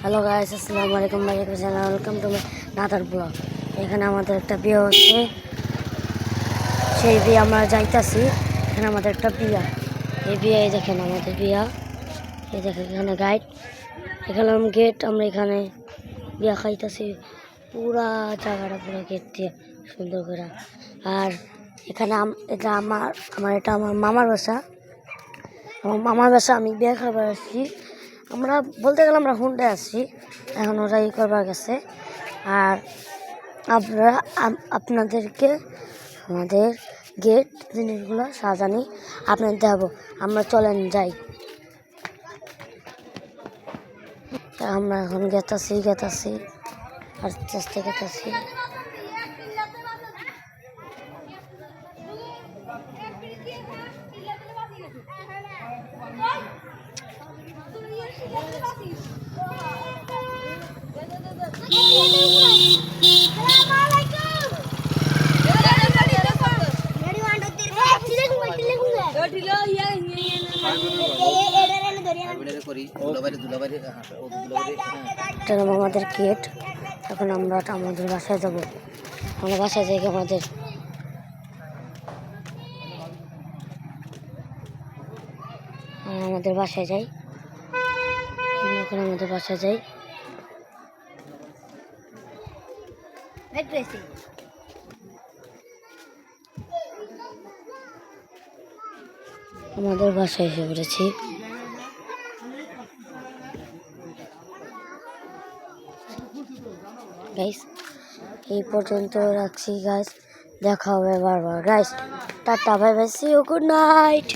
Hello guys, আসসালামু আলাইকুম। Welcome to another blog. এখানে আমাদের একটা বিয়ে হচ্ছে, সেই বিয়ে আমরা যাইতাছি। এখানে আমাদের একটা বিয়া, এই বিয়ে দেখেন আমাদের বিয়া, এই দেখেন এখানে গাইড, এখানে গেট, আমরা এখানে বিয়া খাইতেছি। পুরা জায়গাটা পুরো গেট দিয়ে সুন্দর করে। আর এখানে এটা এটা আমার মামার বাসা। আমার মামার বাসা, আমি বিয়ে খাবার আসছি। আমরা বলতে গেলে আমরা হুন্ডে আসছি, এখন ওরা করবার গেছে। আর আপনাদেরকে আমাদের গেট জিনিসগুলো সাজানি আপনাদের দেখাবো। আমরা চলেন যাই। আমরা এখন গেতাছি আস্তে আস্তে গেতাছি। আমাদের গেট, এখন আমরা আমাদের বাসায় যাবো। আমরা বাসায় যাই, আমাদের বাসায় যাই। এখন আমাদের বাসায় যাই। আমাদের বাসায় এসে পড়েছি। গাইস, এই পর্যন্ত রাখছি গাইস, দেখা হবে বারবার গাইস। টাটা, bye bye, see you, good night.